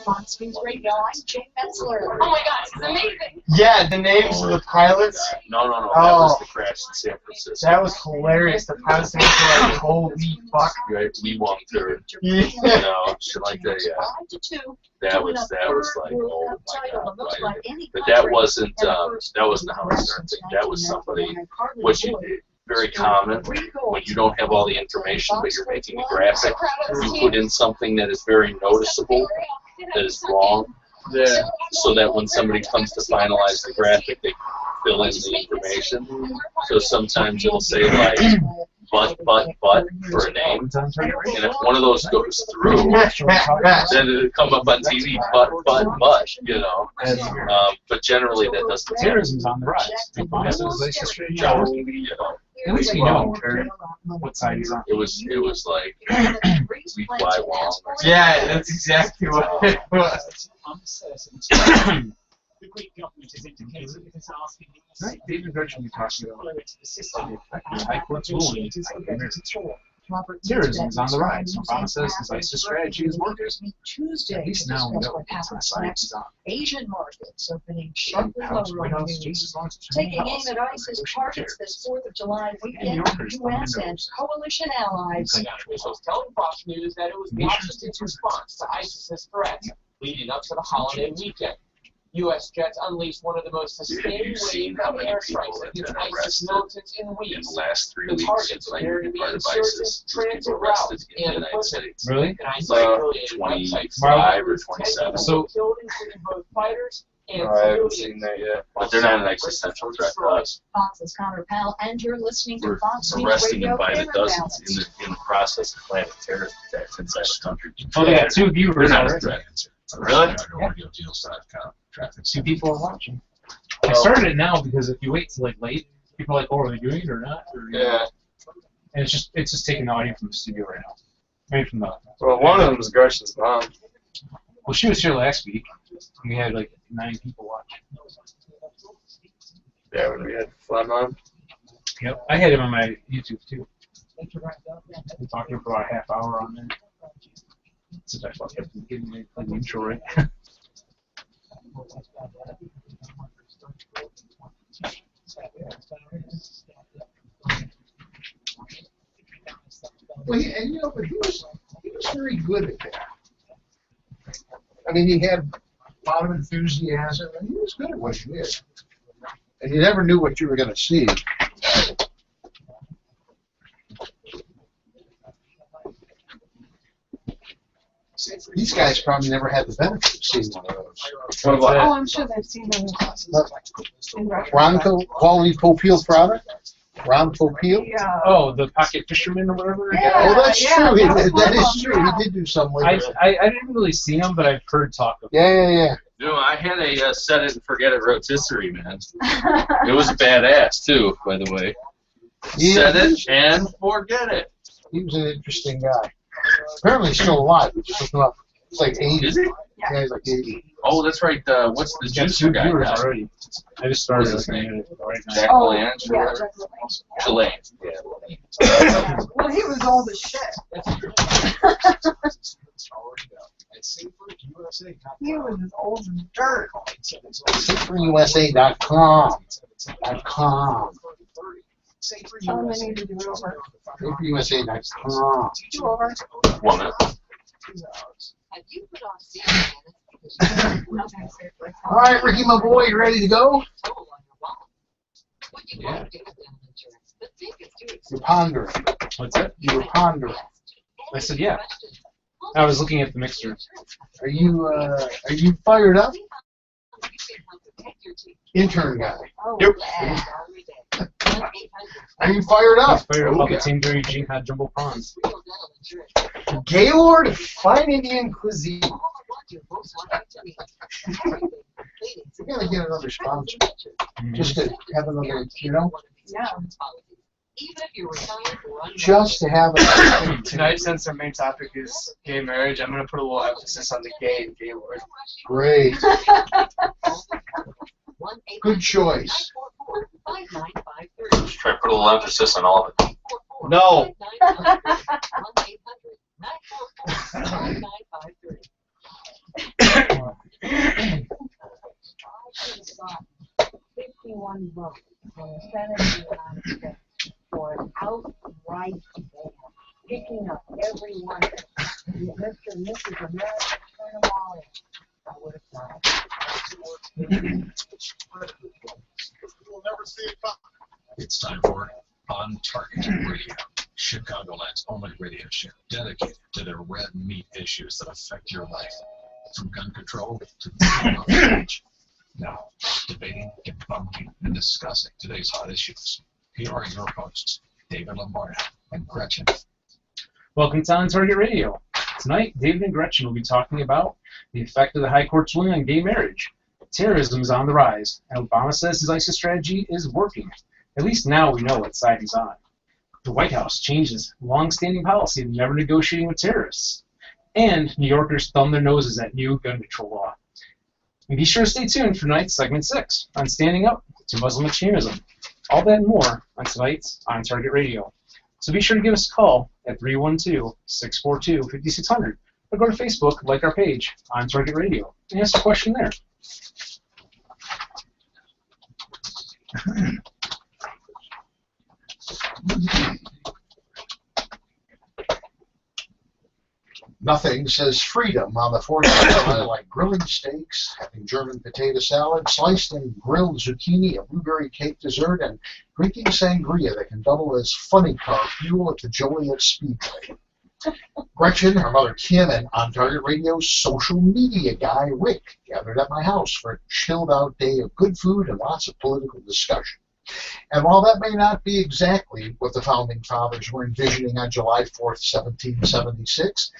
Fox News Radio, I'm Jane Metzler. Oh my gosh, it's amazing. Yeah, the names of the pilots. No. That was the crash in San Francisco. That was hilarious. The pilots names were like, holy fuck. Right, we walked through. Yeah. You know, shit like that. Yeah. That was like, oh my god. Right? But that wasn't a Howard Stern thing. That was somebody. What you did. Very common when you don't have all the information, but you're making a graphic. You put in something that is very noticeable, that is wrong, so that when somebody comes to finalize the graphic, they fill in the information. So sometimes it'll say like but for a name, and if one of those goes through, then it'll come up on TV, but, you know. But generally that doesn't. Terrorism's on the rise. You know. At least we know what side he's on. It was like we fly wrong. Yeah, that's exactly what it was. The Greek government has indicated it is asking Right, David and Gretchen, we talked about the High Court's ruling. Terrorism is on the rise. Obama says his ISIS strategy is working. At least now we know it's on science. Asian markets opening sharply lower on news. Taking aim at ISIS targets this 4th of July weekend, U.S. and coalition allies. officials telling Fox News that it was Washington's response to ISIS's threats leading up to the holiday weekend. U.S. jets unleashed one of the most sustained waves of airstrikes against ISIS militants in weeks. In the last 3 The weeks, targets like appear to be part of insurgents, ISIS, transit people arrested routes, in the and United States. Really? And ISIS-affiliated 25 or 27. So, killed, including both fighters and I haven't civilians. seen that yet. But they're not an existential threat to us. Fox's Connor Powell, and you're listening to We're Fox News arresting them Radio. by the Favorite dozens Balance. in the process of planning terrorist attacks inside the country. oh, they got 2 They're viewers not a already. threat. Really? Yeah. 2 people are watching. I started it now because if you wait till like late, people are like, oh, are they doing it or not? Or, Yeah. And it's just taking the audio from the studio right now. I mean, from the. Well, one of them was Gretchen's mom. Well, she was here last week. We had like 9 people watching. Yeah, when we had Flem on. Yep. I had him on my YouTube too. We talked to him for about a half hour on there. Since I fucked up and getting the intro right. Well, and you know, but he was very good at that. I mean, he had a lot of enthusiasm, and he was good at what he did. And you never knew what you were going to see. These guys probably never had the benefit of seeing one of those. What about Oh, I'm sure they've seen them in Russia. Ronco Quality Popeil product? Ron Popeil? Yeah. Oh, the pocket fisherman or whatever. Yeah. Oh, that's yeah, true. that's That is one. true. He did do some with it. I didn't really see him, but I've heard talk of him. Yeah. You know, I had a set it and forget it rotisserie, man. It was badass too, by the way. Set it and forget it. He was an interesting guy. Apparently he's still alive. He's just up. It's like 80. Is he? Yeah, he's like 80. Oh, that's right. What's the He's got 2 juicer guy? viewers now? already. I just started What's his listening to it right now. Jack Oh, Lange or yeah, whatever? definitely. Chilean. Yeah. Well, he was old as shit. He was as old as dirt. SaferUSA.com. Tell him they need to do it over. SaferUSA.com. Do over. Woman. All right, Ricky, my boy, you ready to go? Yeah. You're pondering. What's that? You were pondering. I said, yeah. I was looking at the mixture. Are you fired up? Intern guy. Oh, Yep. yeah. Are you fired up? Fire up the Team Dirty Gene Hot Jumbo Prawns. Gaylord Fine Indian Cuisine. We're gonna get another sponsor. Just to have another, you know? Yeah. Just to have a Tonight, since our main topic is gay marriage, I'm going to put a little emphasis on the gay and Gaylord. great. Good choice. Just try to put a little emphasis on all of it. No. one vote in the Senate of the United States for an outright ban, picking up everyone, Mr. and Mrs. America, turn them all in. I would have done it. We'll never see it coming. It's time for On Target Radio, Chicagoland's only radio show dedicated to the red meat issues that affect your life, from gun control to the change. Now, debating, debunking, and discussing today's hot issues. Here are your hosts, David Lombardo and Gretchen. Welcome to On Target Radio. Tonight, David and Gretchen will be talking about the effect of the High Court's ruling on gay marriage. Terrorism is on the rise, and Obama says his ISIS strategy is working. At least now we know what side he's on. The White House changes long-standing policy of never negotiating with terrorists. And New Yorkers thumb their noses at new gun control law. And be sure to stay tuned for tonight's segment 6 on standing up to Muslim extremism. All that and more on tonight's On Target Radio. So be sure to give us a call at 312-642-5600 or go to Facebook, like our page, On Target Radio, and ask a question there. Nothing says freedom on the 4th of July like grilling steaks, having German potato salad, sliced and grilled zucchini, a blueberry cake dessert, and drinking sangria that can double as funny car fuel at the Joliet Speedway. Gretchen, her mother Kim, and On Target Radio's social media guy Rick gathered at my house for a chilled-out day of good food and lots of political discussion. And while that may not be exactly what the Founding Fathers were envisioning on July 4th, 1776,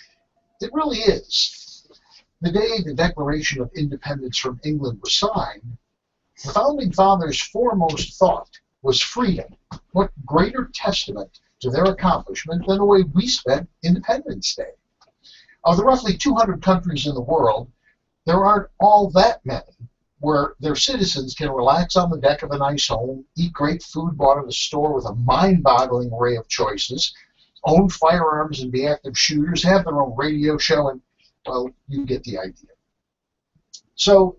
it really is. The day the Declaration of Independence from England was signed, the Founding Fathers' foremost thought was freedom. What greater testament to their accomplishment than the way we spent Independence Day? Of the roughly 200 countries in the world, there aren't all that many where their citizens can relax on the deck of a nice home, eat great food bought at a store with a mind-boggling array of choices, own firearms and be active shooters, have their own radio show, and, well, you get the idea. So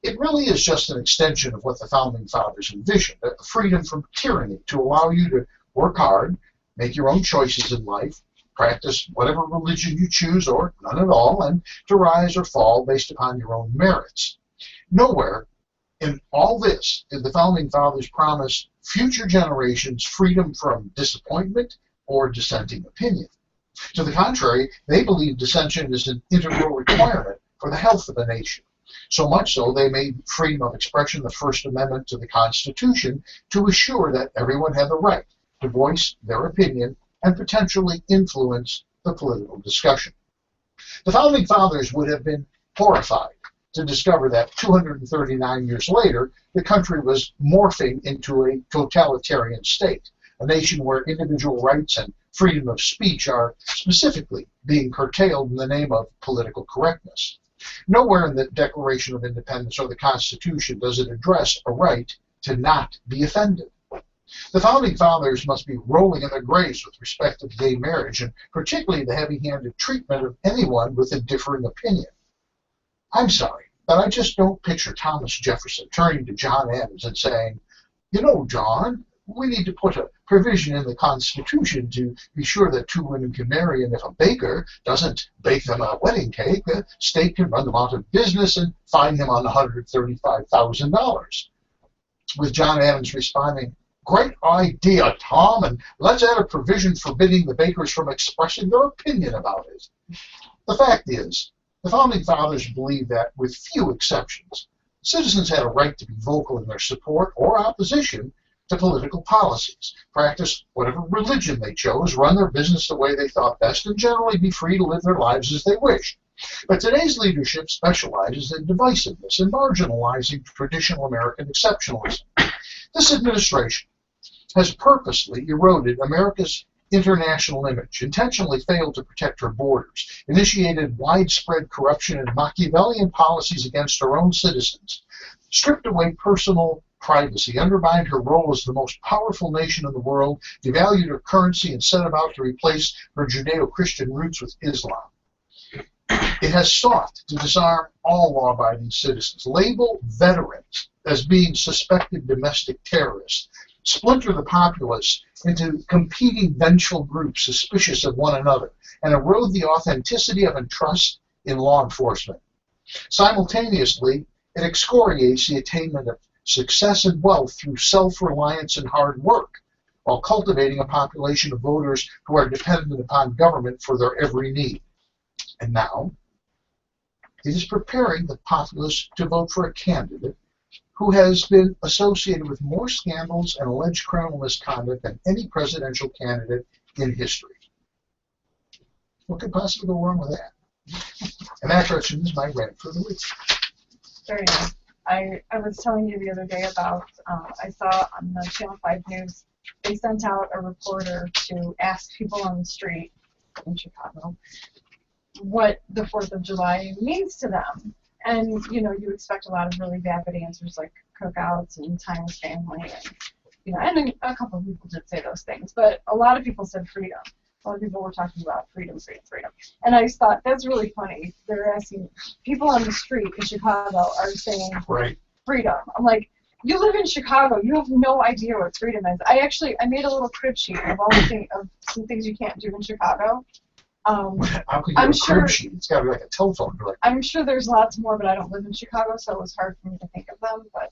it really is just an extension of what the Founding Fathers envisioned, freedom from tyranny, to allow you to work hard, make your own choices in life, practice whatever religion you choose or none at all, and to rise or fall based upon your own merits. Nowhere in all this did the Founding Fathers promise future generations freedom from disappointment or dissenting opinion. To the contrary, they believe dissension is an integral requirement for the health of a nation. So much so, they made freedom of expression the First Amendment to the Constitution to assure that everyone had the right to voice their opinion and potentially influence the political discussion. The Founding Fathers would have been horrified to discover that 239 years later, the country was morphing into a totalitarian state, a nation where individual rights and freedom of speech are specifically being curtailed in the name of political correctness. Nowhere in the Declaration of Independence or the Constitution does it address a right to not be offended. The Founding Fathers must be rolling in their graves with respect to gay marriage, and particularly the heavy-handed treatment of anyone with a differing opinion. I'm sorry, but I just don't picture Thomas Jefferson turning to John Adams and saying, "You know, John, we need to put a provision in the Constitution to be sure that two women can marry, and if a baker doesn't bake them a wedding cake, the state can run them out of business and fine him on $135,000. With John Adams responding, "Great idea, Tom, and let's add a provision forbidding the bakers from expressing their opinion about it." The fact is, the Founding Fathers believed that, with few exceptions, citizens had a right to be vocal in their support or opposition to political policies, practice whatever religion they chose, run their business the way they thought best, and generally be free to live their lives as they wished. But today's leadership specializes in divisiveness and marginalizing traditional American exceptionalism. This administration has purposely eroded America's international image, intentionally failed to protect her borders, initiated widespread corruption and Machiavellian policies against her own citizens, stripped away personal privacy, undermined her role as the most powerful nation in the world, devalued her currency, and set about to replace her Judeo-Christian roots with Islam. It has sought to disarm all law-abiding citizens, label veterans as being suspected domestic terrorists, splinter the populace into competing vengeful groups suspicious of one another, and erode the authenticity of and trust in law enforcement. Simultaneously, it excoriates the attainment of success and wealth through self-reliance and hard work, while cultivating a population of voters who are dependent upon government for their every need. And now, it is preparing the populace to vote for a candidate who has been associated with more scandals and alleged criminal misconduct than any presidential candidate in history. What could possibly go wrong with that? And that, Gretchen, is my rant for the week. Very nice. I was telling you the other day about, I saw on the Channel 5 News, they sent out a reporter to ask people on the street in Chicago what the 4th of July means to them. And, you know, you expect a lot of really vapid answers like cookouts and time with family. And, you know, and a couple of people did say those things. But a lot of people said freedom. A lot of people were talking about freedom, freedom, freedom. And I just thought, that's really funny. They're asking, people on the street in Chicago are saying freedom. I'm like, you live in Chicago. You have no idea what freedom is. I made a little crib sheet of all the of some things you can't do in Chicago. How could you have a crib sheet? It's got to be like a telephone directory. I'm sure there's lots more, but I don't live in Chicago, so it was hard for me to think of them. But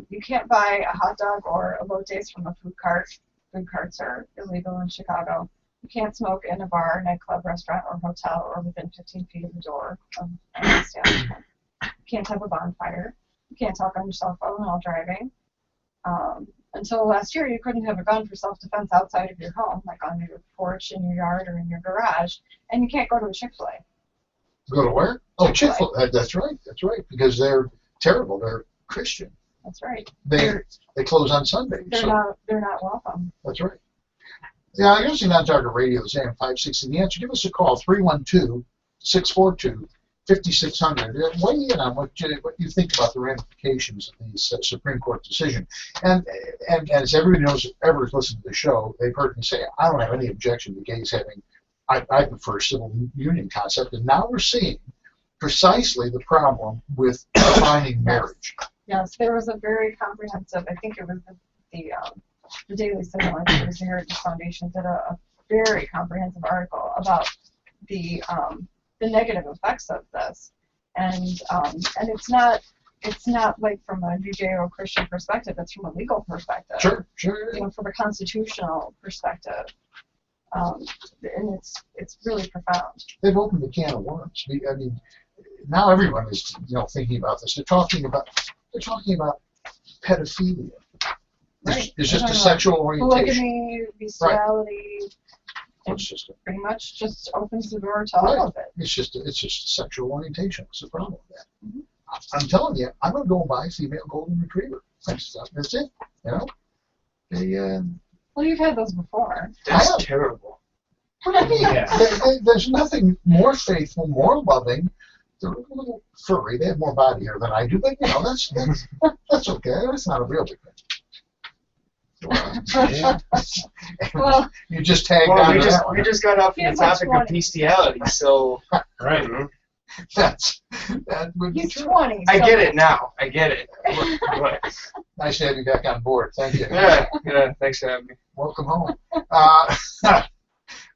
you can't buy a hot dog or elotes from a food cart. Food carts are illegal in Chicago. You can't smoke in a bar, nightclub, restaurant, or hotel, or within 15 feet of the door of an establishment. You can't have a bonfire. You can't talk on your cell phone while driving. Until last year, you couldn't have a gun for self-defense outside of your home, like on your porch, in your yard, or in your garage. And you can't go to a Chick-fil-A. Go to where? Oh, Chick-fil-A. That's right. That's right. Because they're terrible. They're Christian. That's right. They close on Sundays. They're not welcome. That's right. Yeah, I'm using non-target radio, it's AM560 The Answer. Give us a call, 312-642-5600. Weigh in on what you think about the ramifications of the Supreme Court decision. And as everybody knows, whoever's listened to the show, they've heard me say, I don't have any objection to gays having, I prefer civil union concept. And now we're seeing precisely the problem with defining marriage. Yes, there was a very comprehensive, I think it was the Daily Signal, I think it was the Heritage Foundation, did a very comprehensive article about the negative effects of this, and it's not like from a Judeo-Christian perspective; it's from a legal perspective. Sure. You know, from a constitutional perspective, and it's really profound. They've opened a can of worms. I mean, now everyone is thinking about this. They're talking about pedophilia. Right. It's just a sexual orientation. Polygamy, bestiality. It's just pretty much just opens the door to all of it. It's just sexual orientation. What's the problem with that? Mm-hmm. I'm telling you, I'm gonna go and buy a female golden retriever. That's it. You know. Well, you've had those before. That's terrible. I mean, there's nothing more faithful, more loving. They're a little furry. They have more body hair than I do, but that's okay. That's not a real big thing. Well, you just tagged on we that just got off the topic of bestiality, so right. That would be He's true. 20. I get it now. I get it. Nice to have you back on board. Thank you. Yeah. Thanks for having me. Welcome home.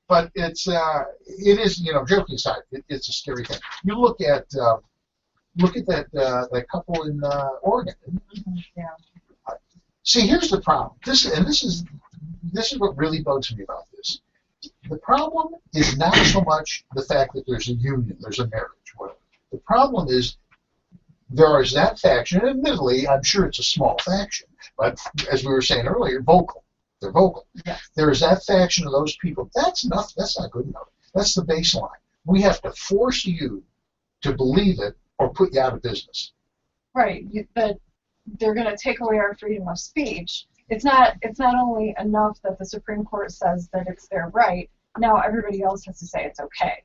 But it is, joking aside, it's a scary thing. You look at that couple in Oregon. Yeah. See, here's the problem. This is what really bugs me about this. The problem is not so much the fact that there's a union, there's a marriage, whatever. The problem is there is that faction, and admittedly, I'm sure it's a small faction, but as we were saying earlier, vocal. They're vocal. Yes. There is that faction of those people. That's enough. That's not good enough. That's the baseline. We have to force you to believe it or put you out of business. Right. But they're going to take away our freedom of speech. It's not only enough that the Supreme Court says that it's their right. Now everybody else has to say it's okay.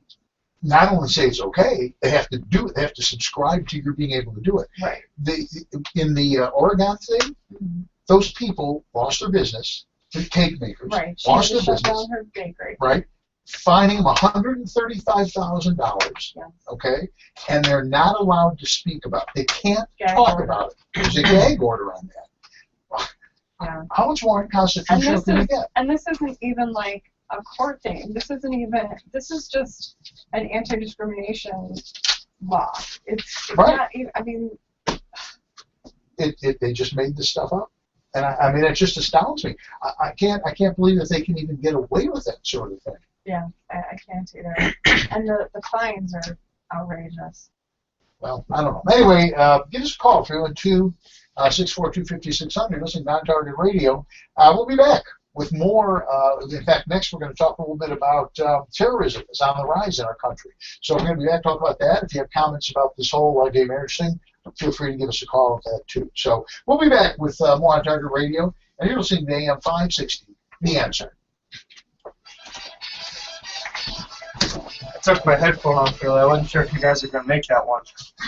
Not only say it's okay, they have to do it. They have to subscribe to your being able to do it. Right. In the Oregon thing, those people lost their business. The cake makers right. lost their shut business. down her bakery. Right. fining them $135,000, okay, and they're not allowed to speak about it. They can't talk about it. There's a gag order on that. Yeah. How much more unconstitutional can you get? And this isn't even like a court thing. This isn't even. This is just an anti-discrimination law. It's Right. not even. I mean, They just made this stuff up, and I mean it just astounds me. I can't believe that they can even get away with that sort of thing. yeah, I can't either. And the fines are outrageous. Well, I don't know. Anyway, give us a call, 312-642-5600. Listen to Non-Target Radio. We'll be back with more. In fact, next we're going to talk a little bit about terrorism. It's on the rise in our country. So we're going to be back to talk about that. If you have comments about this whole gay marriage thing, feel free to give us a call on that too. So we'll be back with more on Target Radio. And you're listening to AM560, The Answer. I took my headphone off earlier. I wasn't sure if you guys are going to make that one.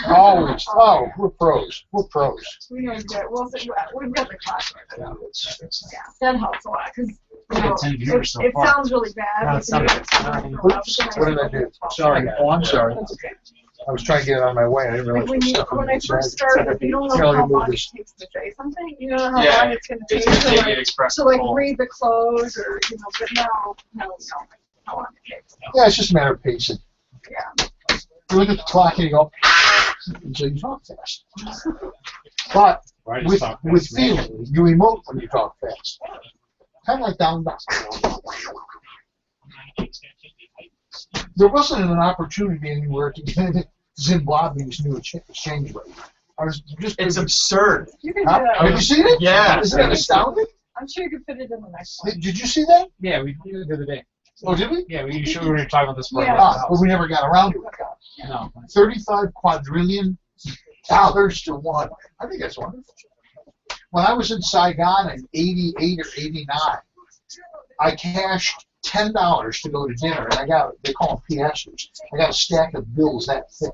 Always. Oh, we're pros. We're pros. We know that. We've got the clock. Yeah, that helps a lot because it sounds really bad. Oops, what did I do? Sorry. Oh, I'm sorry. That's okay. I was trying to get it on my way. I didn't realize When I first started, you don't know how long it takes to say something. You don't know how long it's going to take to read the close or, but no, how long it takes. Yeah, it's just a matter of pacing. Yeah. You look at the clock and you go, and so you talk fast. But with feeling, you emote when you talk fast. Kind of like down. There wasn't an opportunity anywhere to get Zimbabwe's new exchange rate. It's absurd. You can do that. Have you seen it? Yeah. Isn't that astounding? I'm sure you could fit it in the next one. Did you see that? Yeah, we did it the other day. Oh, did we? Yeah, we were talking about this for Yeah. But we never got around to it. No. 35 quadrillion dollars to one. I think that's wonderful. When I was in Saigon in 88 or 89, I cashed $10 to go to dinner, and they call them piastres. I got a stack of bills that thick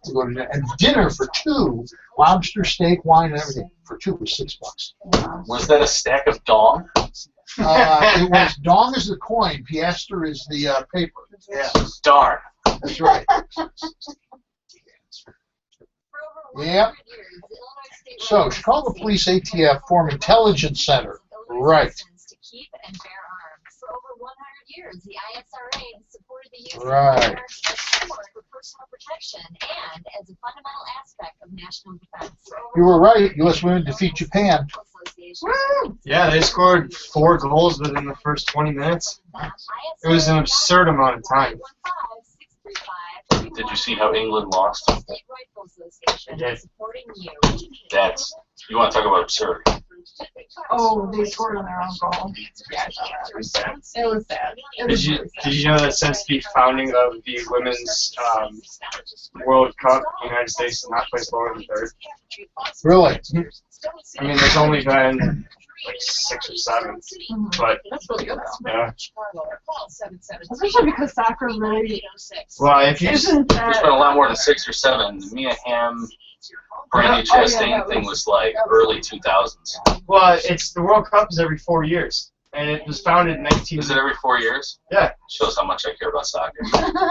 to go to dinner. And dinner for two, lobster, steak, wine, and everything, for two was $6. Was that a stack of dong? It was dong is the coin, piastre is the paper. Yeah. Darn. That's right. Yep. So, Chicago Police ATF form intelligence center. Right. For over 100 years, the ISRA has supported the use of firearms as support for personal protection and as a fundamental aspect of national defense. You were right. U.S. women defeat Japan. Woo! Yeah, they scored 4 goals within the first 20 minutes. It was an absurd amount of time. Did you see how England lost? Yes. You want to talk about absurd? Oh, they scored on their own goal. Yeah, I saw that. It was sad. It was sad. Did you know that since the founding of the women's World Cup, the United States has not placed lower than 3rd? Really? I mean, there's only been like 6 or 7, but That's really good. yeah. Especially because soccer really Well, if you isn't that. There's been a lot more than 6 or 7. The Mia Hamm, Brandy Chastain thing was like early 2000s. well, it's the World Cup is every 4 years, and it was founded in 19. Is it every 4 years? Yeah, Shows how much I care about soccer.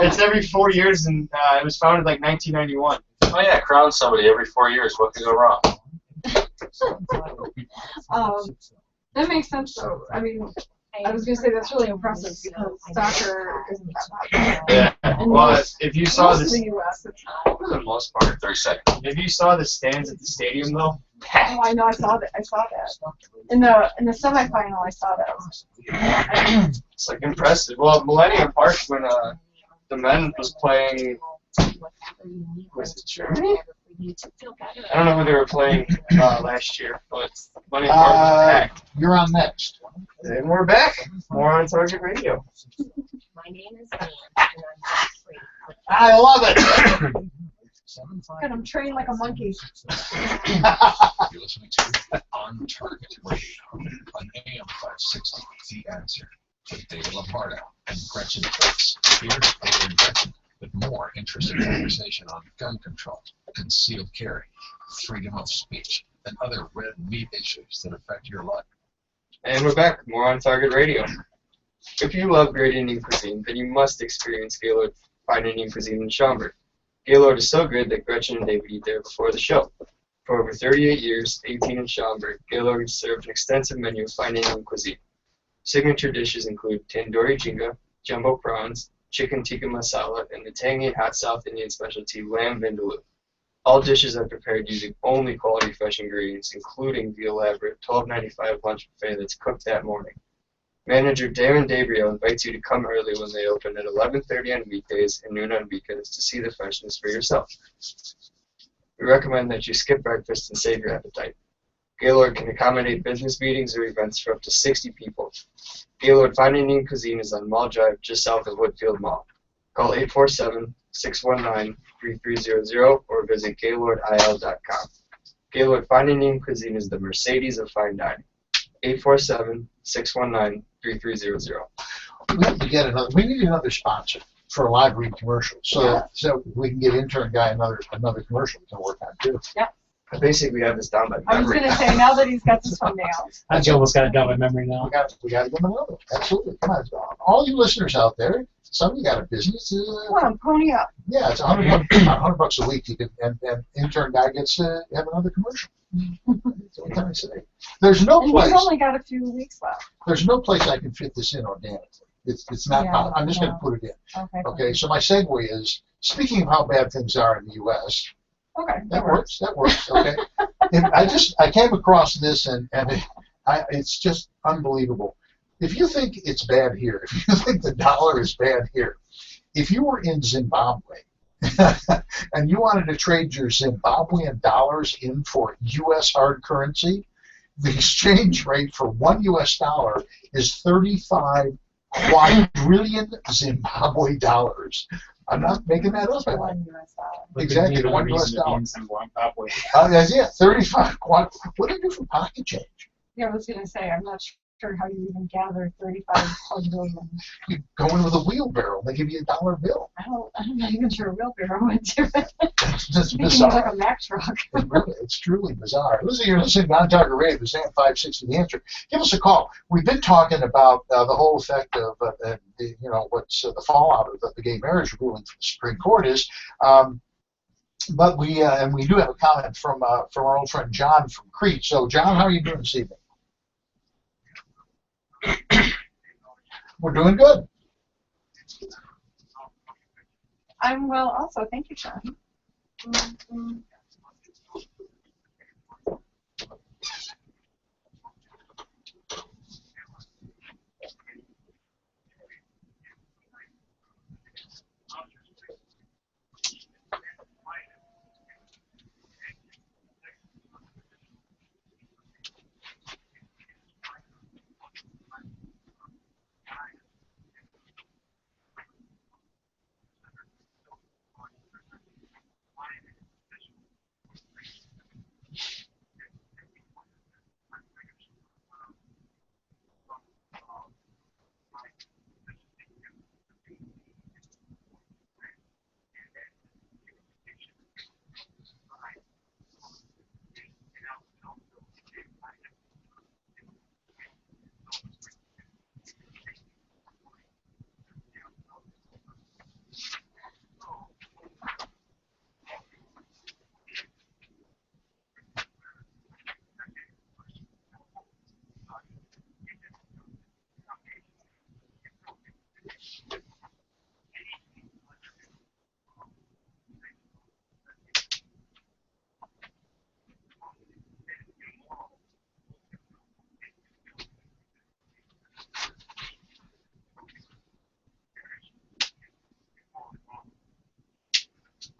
it's every 4 years, and it was founded like 1991. Oh yeah, crown somebody every 4 years. What could go wrong? That makes sense though. I mean, I was gonna say that's really impressive because soccer isn't that popular. Yeah. And Well, most- if you saw most this, of the U.S. it's not. for the most part, 30 seconds. if you saw the stands at the stadium though, Oh, I know. I saw that. In the semifinal, I saw that. it's like impressive. Well, Millennium Park when the men was playing, was it Germany? I don't know who they were playing last year, but Millennium Park was packed. You're on next. And we're back. More on Target Radio. My name is Dan, and I'm free. I love it. God, I'm trained like a monkey. You're listening to On Target Radio on AM560 The Answer with David Lombardo and Gretchen Fritz. Here's David and Gretchen with more interesting conversation on gun control, concealed carry, freedom of speech, and other red meat issues that affect your life. And we're back. More on Target Radio. If you love great Indian cuisine, then you must experience Gaylord Fine Indian Cuisine in Schaumburg. Gaylord is so good that Gretchen and David eat there before the show. For over 38 years, 18 in Schaumburg, Gaylord has served an extensive menu of fine Indian cuisine. Signature dishes include tandoori jinga, jumbo prawns, chicken tikka masala, and the tangy and hot South Indian specialty lamb vindaloo. All dishes are prepared using only quality fresh ingredients, including the elaborate $12.95 lunch buffet that's cooked that morning. Manager Darren Dabrio invites you to come early when they open at 11:30 on weekdays and noon on weekends to see the freshness for yourself. We recommend that you skip breakfast and save your appetite. Gaylord can accommodate business meetings or events for up to 60 people. Gaylord Fine Indian Cuisine is on Mall Drive, just south of Woodfield Mall. Call 847-619-3300 or visit gaylordil.com. Gaylord Fine Indian Cuisine is the Mercedes of fine dining. 847-619-3300. We have to get another. We need another sponsor for a live read commercial, so we can get intern guy another commercial we can work on too. Yeah. I basically have this down by I was memory. going to say, now that he's got this one down. I almost got it down by memory now. We got to give him another. Absolutely. Come on, all you listeners out there. Some of you got a business. Come on, pony up. Yeah, it's $100 a week. You can, and intern guy gets to have another commercial. That's what I'm say. There's no place. We've only got a few weeks left. There's no place I can fit this in organically. It's not. Yeah, I'm just going to put it in. Okay. So my segue is, speaking of how bad things are in the U.S. Okay. That works. Okay. And I came across this and it's just unbelievable. If you think it's bad here, if you think the dollar is bad here, if you were in Zimbabwe and you wanted to trade your Zimbabwean dollars in for U.S. hard currency, the exchange rate for $1 US is 35 quadrillion Zimbabwe dollars. I'm not making that up. $1 US. Exactly, $1 US. Yeah, 35 quad. What do you do for pocket change? Yeah, I was going to say, I'm not sure how you even gather 35 quadrillion. You go in with a wheelbarrow and they give you a $1 bill. I'm not even sure a wheelbarrow would do it. That's bizarre. Like a Mack truck. It's truly bizarre. Listen, you're listening to On-Target Radio, the AM560 The Answer. Give us a call. We've been talking about the whole effect of what's the fallout of the gay marriage ruling from the Supreme Court is. But we do have a comment from our old friend John from Crete. So, John, how are you doing this evening? We're doing good. I'm well also. Thank you, John.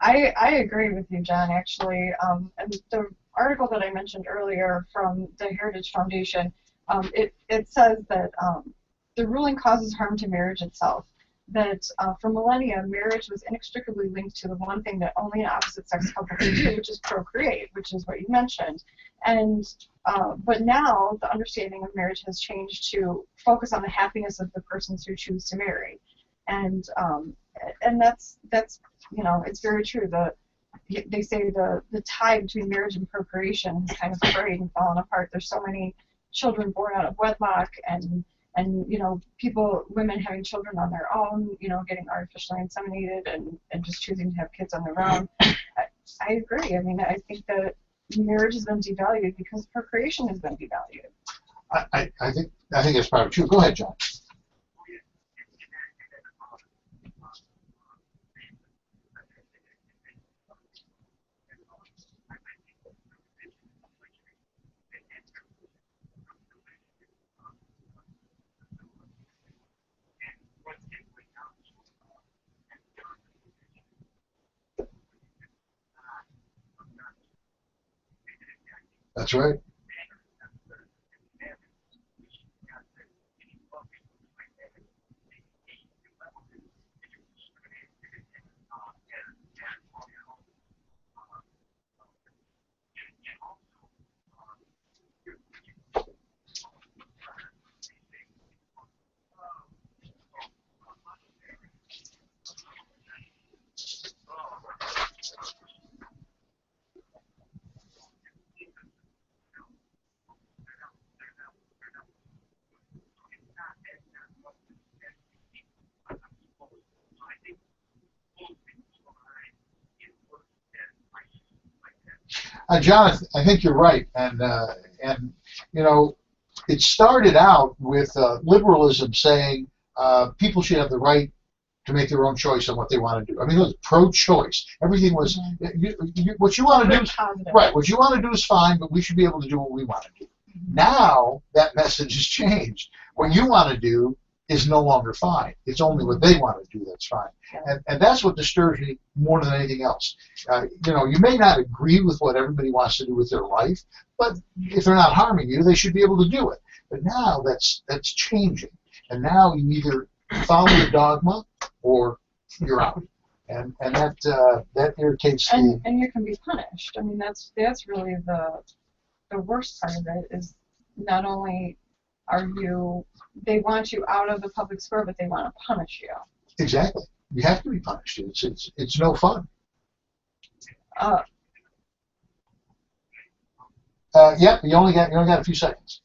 I agree with you, John, actually. And the article that I mentioned earlier from the Heritage Foundation, it says that the ruling causes harm to marriage itself. That for millennia, marriage was inextricably linked to the one thing that only an opposite-sex couple can do, which is procreate, which is what you mentioned. And but now the understanding of marriage has changed to focus on the happiness of the persons who choose to marry. And that's it's very true. They say the tie between marriage and procreation has kind of frayed and fallen apart. There's so many children born out of wedlock, and and women having children on their own, getting artificially inseminated and just choosing to have kids on their own. I agree. I mean, I think that marriage has been devalued because procreation has been devalued. I think that's probably true. Go ahead, John. That's right. John, I think you're right, and it started out with liberalism saying people should have the right to make their own choice on what they want to do. I mean, it was pro-choice. Everything was what you want to do. Right, what you want to do is fine, but we should be able to do what we want to do. Now that message has changed. What you want to do is no longer fine. It's only what they want to do that's fine. And that's what disturbs me more than anything else. You may not agree with what everybody wants to do with their life, but if they're not harming you, they should be able to do it. But now that's changing. And now you either follow the dogma or you're out. And that irritates me. And you can be punished. I mean, that's really the worst part of it is not only they want you out of the public square, but they want to punish you. Exactly. You have to be punished. It's no fun. Yep. You only got a few seconds.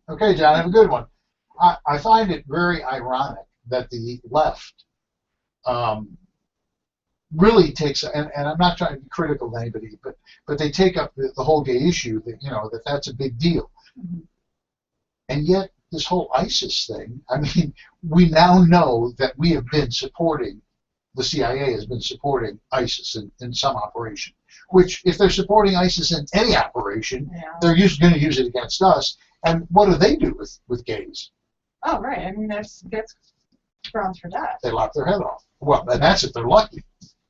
Okay, John, have a good one. I find it very ironic that the left really takes, and I'm not trying to be critical of anybody, but they take up the whole gay issue that that's a big deal. Mm-hmm. And yet this whole ISIS thing, I mean, we now know that we have been supporting, the CIA has been supporting ISIS in some operation, which if they're supporting ISIS in any operation, they're going to use it against us. And what do they do with gays? Oh, right. I mean, that's grounds for that. They lop their head off. Well, and that's if they're lucky.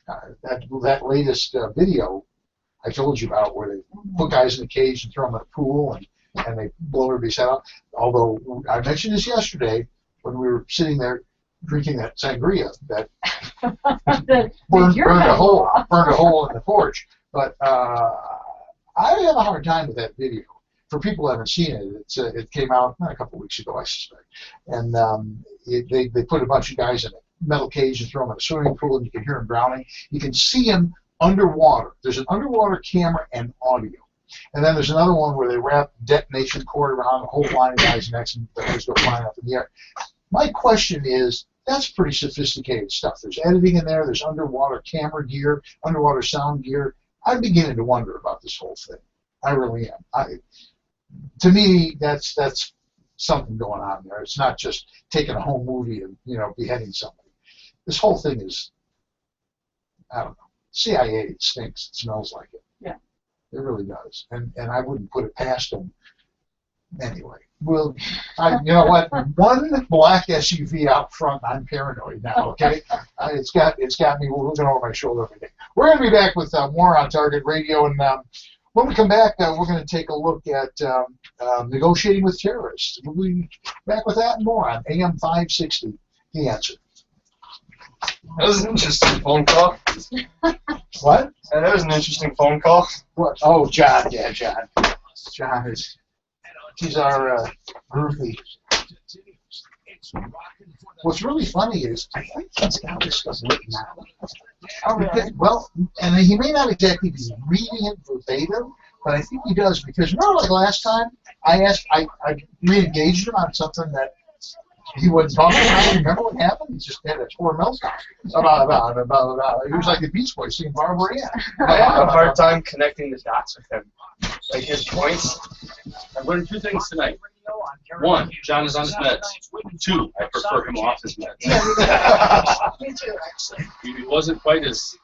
That latest video I told you about, where they put guys in a cage and throw them in a pool and they blow everybody's head off. Although I mentioned this yesterday when we were sitting there drinking that sangria that burned a hole in the porch. But I have a hard time with that video. For people who haven't seen it, it came out a couple of weeks ago, I suspect. And they put a bunch of guys in a metal cage and throw them in a swimming pool, and you can hear them drowning. You can see them underwater. There's an underwater camera and audio. And then there's another one where they wrap detonation cord around a whole line of guys' necks and the heads go flying up in the air. My question is, that's pretty sophisticated stuff. There's editing in there. There's underwater camera gear, underwater sound gear. I'm beginning to wonder about this whole thing. I really am. To me, that's something going on there. It's not just taking a home movie and beheading somebody. This whole thing is, I don't know. CIA, it stinks. It smells like it. Yeah. It really does. And I wouldn't put it past them anyway. Well, you know what? One black SUV out front, I'm paranoid now. Okay, it's got me looking over my shoulder every day. We're going to be back with more on Target Radio, and when we come back, we're going to take a look at negotiating with terrorists. We'll be back with that and more on AM560, The Answer. That was an interesting phone call. What? That was an interesting phone call. What? Oh, John. Yeah, John. John is. He's our groupie. What's really funny is I think he's got this stuff written out. Oh, really? Well, and he may not exactly be reading it verbatim, but I think he does because remember, like last time, I re-engaged him on something that he wasn't talking about. Remember what happened? He just had a poor meltdown about. He was like the Beach Boys singing Barbara Ann. I have a hard time connecting the dots with him. Like his points. I've learned two things tonight. One, John is on his meds. Two, I prefer him off his meds. Me too, actually. He wasn't quite as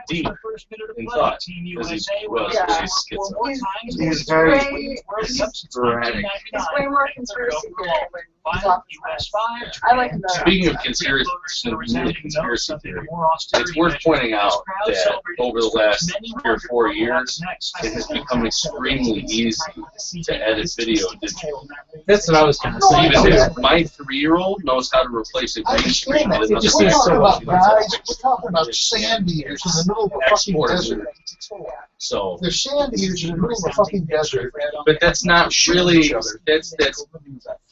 deep in thought as he was when he's schizo. He's very sporadic. He's way more conspiracy theory. I like him better. Speaking of conspiracy theory, it's worth pointing out that over the last 3 or 4 years, it has become extremely easy to edit video digitally. That's what I was going to So say. even my 3-year-old knows how to replace a I green screen understand with that. another We're talking screen. about guys. We're talking about sand eaters in the middle of a fucking desert. So, They're sand eaters in the middle of a fucking desert. but that's not really, that's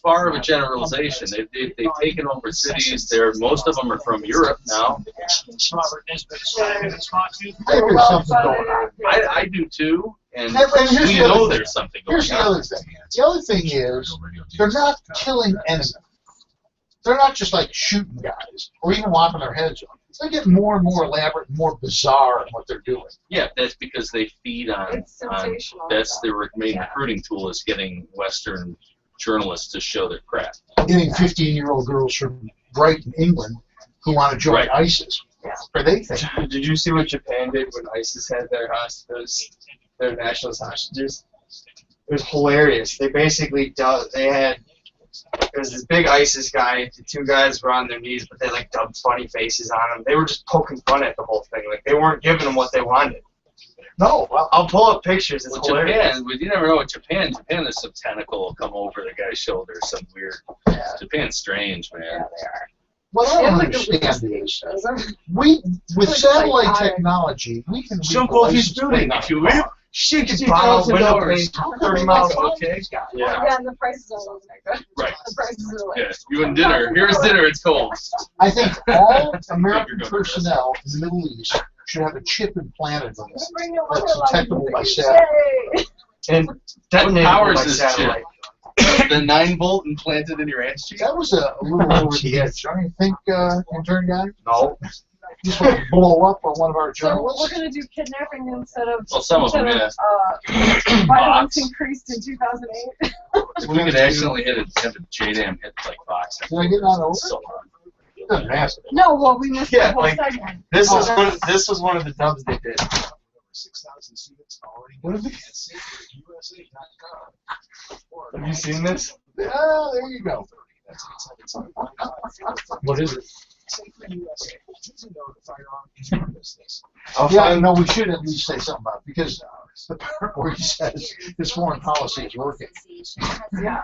far of a generalization. They've taken over cities. Most of them are from Europe now. I think there's something going on. I do too, and And here's we the other know thing. there's something going Here's the on. other thing. The other thing is they're not killing anyone. They're not just like shooting guys or even lopping their heads off. They're getting more and more elaborate, and more bizarre in what they're doing. Yeah, that's because they feed on It's sensational. that's their main recruiting tool is getting Western journalists to show their crap. Getting 15-year-old girls from Brighton, England, who want to join Right. ISIS. Or they think. Did you see what Japan did when ISIS had their nationalist hostages? It was hilarious. They basically there was this big ISIS guy. The two guys were on their knees, but they like dubbed funny faces on them. They were just poking fun at the whole thing. Like they weren't giving them what they wanted. No, well, I'll pull up pictures. It's Well, hilarious. Japan, you never know what Japan, there's some tentacle will come over the guy's shoulder, some weird. Japan's strange, man. what I They have don't like a understand weird is doesn't with like satellite psychotic. technology, we can read Jump the off his license building, plate if you on will. it. Shake his bottle, window pane, 30 miles. Okay. Yeah. Yeah, and the prices are low. Right. The prices are like. Yeah, you and dinner. Here's dinner, it's cold. I think all American personnel in the Middle East should have a chip implanted in them Bring your that's mother along. detectable by satellite. Yay! And What detonated powers by this satellite. The 9-volt implanted in your ass cheek? That was a little over the edge, don't you think, intern guy? No. You just want to blow up on one of our So we're journalists? gonna do kidnapping instead of Well, some of them, yeah. violence increased in 2008. If we could accidentally have a JDAM hit like Fox. Did I get that over? So long. It doesn't matter. No, well we missed Yeah, the whole like- segment. This was one of the dubs they did. What is it? Have you seen this? Ah, there you go. What is it? I'll Yeah, find no, we should at least say something about it because the part where he says his foreign policy is working. Yeah.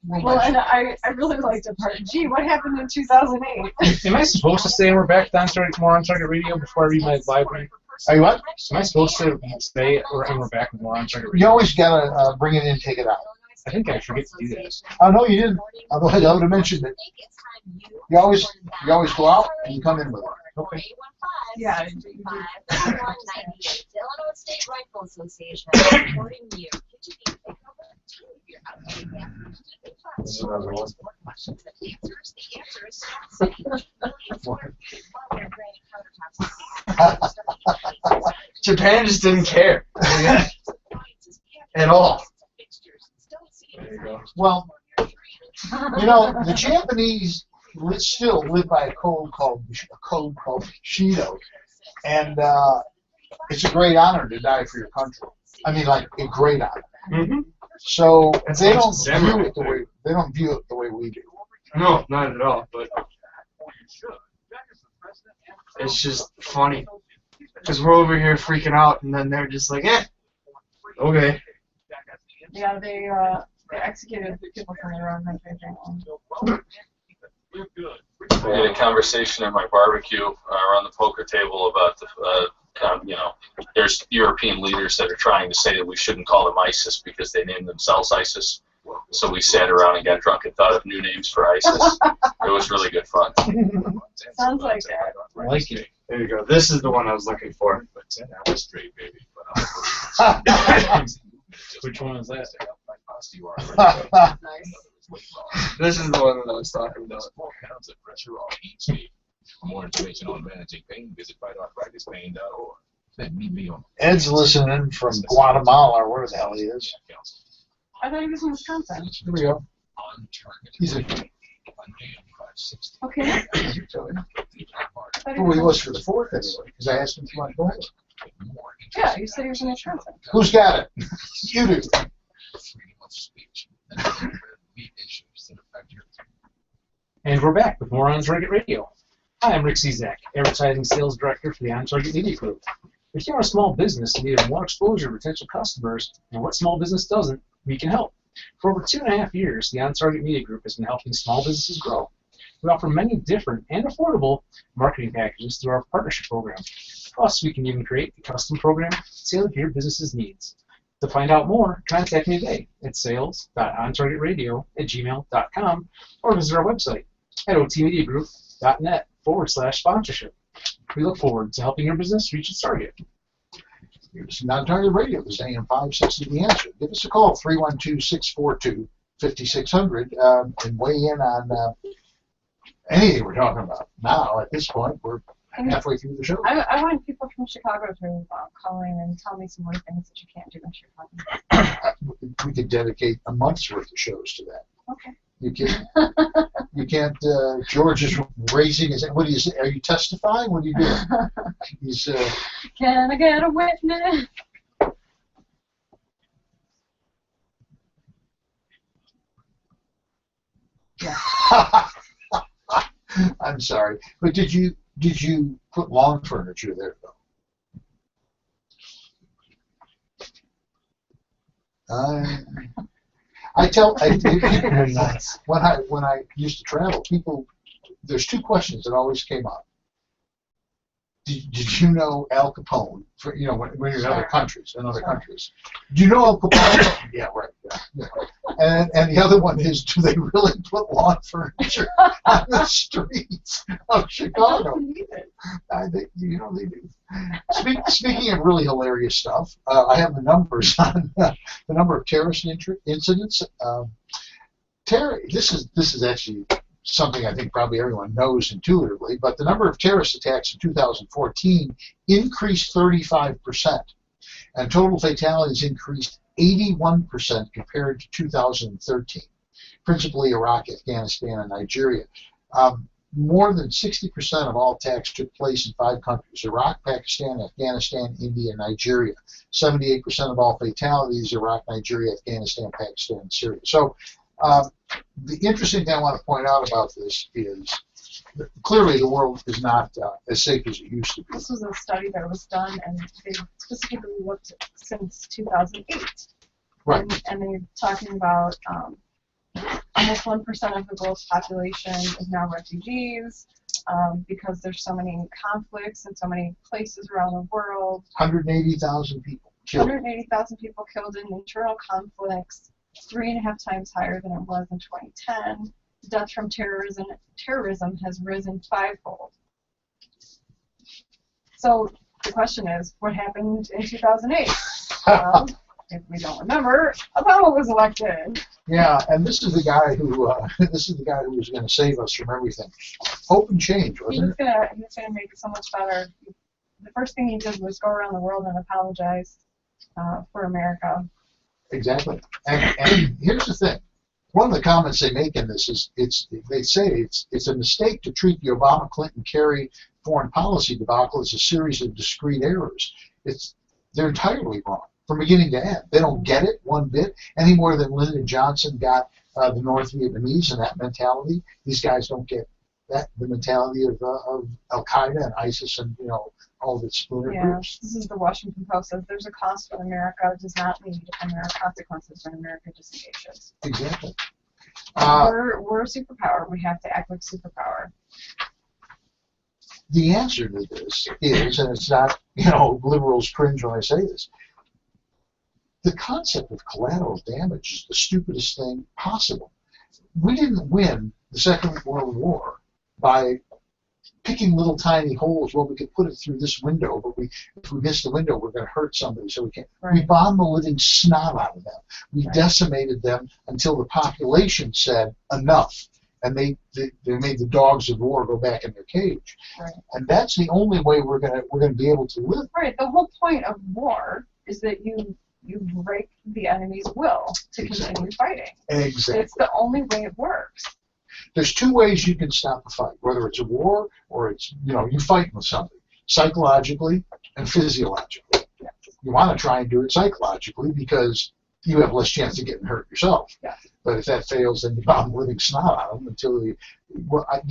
Well, and I really liked the part. Gee, what happened in 2008? Am I supposed to say and we're back on more on Target Radio before I read my library? Are you what? Am I supposed to say and we're back more on Target You Radio? always gotta bring it in, take it out. I think I forget to do that. Oh no, you didn't. Otherwise, I would have mentioned it. You always go out and you come in with it. Okay. Yeah. Illinois State Rifle Association supporting you. This is another one. Japan just didn't care. At all. There you go. Well, you know, the Japanese still live by a code called Shido, and it's a great honor to die for your country. I mean, like a great honor. Mm-hmm. So they don't samurai view it the way we do. No, not at all. But it's just funny because we're over here freaking out, and then they're just like, okay. Yeah, they executed people from their own country. We had a conversation at my barbecue around the poker table about the, there's European leaders that are trying to say that we shouldn't call them ISIS because they named themselves ISIS. So we sat around and got drunk and thought of new names for ISIS. It was really good fun. Sounds like that. I like it. There you go. This is the one I was looking for. Straight baby. Which one is that? This is the one that I was talking about. 4 pounds of pressure on each knee. For more information on managing pain, visit fightarthritispain.org. Then meet me on. Ed's listening from Guatemala, or where the hell he is. I thought he was in Wisconsin. Here we go. On target. He's a, on AM560. Okay. I thought well, he was for the 4th anyway, because I asked him if he wanted to go ahead. Yeah, you said he was in Wisconsin. Who's got it? You do. Freedom of speech. And meet issues that affect your. And we're back with more On Target Radio. Hi, I'm Rick Czak, Advertising Sales Director for the On Target Media Group. If you're a small business in need of more exposure to potential customers, and what small business doesn't, we can help. For over 2.5 years, the On Target Media Group has been helping small businesses grow. We offer many different and affordable marketing packages through our partnership program. Plus, we can even create a custom program tailored to your business's needs. To find out more, contact me today at sales.ontargetradio@gmail.com or visit our website at otmediagroup.net/sponsorship. We look forward to helping your business reach its target. You're listening on Target Radio. This is AM560 The Answer. Give us a call, 312-642-5600, and weigh in on anything we're talking about. Now, at this point, we're halfway through the show. I want people from Chicago to call in and tell me some more things that you can't do in Chicago. We could dedicate a month's worth of shows to that. Okay. You can't. You can't. George is raising his. What do you say? Are you testifying? What are you doing? He's. Can I get a witness? Yeah. I'm sorry, but did you put lawn furniture there though? When I used to travel, people, there's 2 questions that always came up. Did you know Al Capone? For, when you're in other countries, Do you know Al Capone? Yeah, right. Yeah. And the other one is, do they really put lawn furniture on the streets of Chicago? I think they do. Speaking of really hilarious stuff, I have the numbers on the number of terrorist incidents. Terry, this is actually something I think probably everyone knows intuitively, but the number of terrorist attacks in 2014 increased 35%, and total fatalities increased 81% compared to 2013, principally Iraq, Afghanistan, and Nigeria. More than 60% of all attacks took place in 5 countries: Iraq, Pakistan, Afghanistan, India, and Nigeria. 78% of all fatalities: Iraq, Nigeria, Afghanistan, Pakistan, and Syria. So the interesting thing I want to point out about this is that clearly the world is not as safe as it used to be. This was a study that was done, and they specifically looked since 2008. Right. And they're talking about almost 1% of the world's population is now refugees because there's so many conflicts in so many places around the world. 180,000 people killed. 180,000 people killed in internal conflicts, 3.5 times higher than it was in 2010. Death from terrorism has risen 5-fold. So the question is, what happened in 2008? If we don't remember, Obama was elected. Yeah, and this is the guy who was going to save us from everything. Hope and change, wasn't it? He was gonna make it so much better. The first thing he did was go around the world and apologize for America. Exactly. And here's the thing. One of the comments they make in this is they say it's a mistake to treat the Obama, Clinton, Kerry foreign policy debacle as a series of discrete errors. They're entirely wrong from beginning to end. They don't get it one bit any more than Lyndon Johnson got the North Vietnamese and that mentality. These guys don't get the mentality of Al Qaeda and ISIS and all of its splinter groups. This is the Washington Post says there's a cost when America does not lead and there are consequences when America disengages. Exactly. We're a superpower. We have to act like superpower. The answer to this is, and it's not, liberals cringe when I say this, the concept of collateral damage is the stupidest thing possible. We didn't win the Second World War by picking little tiny holes. Well, we could put it through this window, but if we miss the window, we're going to hurt somebody, so we can't. Right. We bombed the living snot out of them. We decimated them until the population said enough, and they made the dogs of war go back in their cage. Right. And that's the only way we're going to be able to live. Right. The whole point of war is that you break the enemy's will to continue fighting. Exactly. It's the only way it works. There's two ways you can stop a fight, whether it's a war or it's, you fighting with somebody, psychologically and physiologically. Yeah. You want to try and do it psychologically because you have less chance of getting hurt yourself. Yeah. But if that fails, then you bomb living snot out of them until you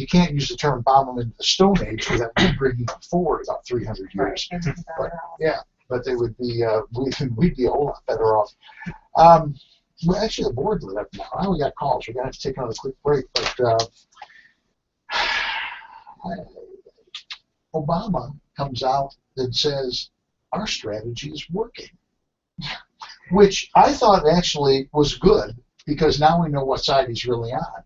can't use the term bomb them into the Stone Age because that would bring them forward about 300 years. Right. But they would be, we'd be a whole lot better off. Well, actually, the board lit up now. We got calls. We're going to have to take another quick break. But Obama comes out and says, our strategy is working, which I thought actually was good because now we know what side he's really on.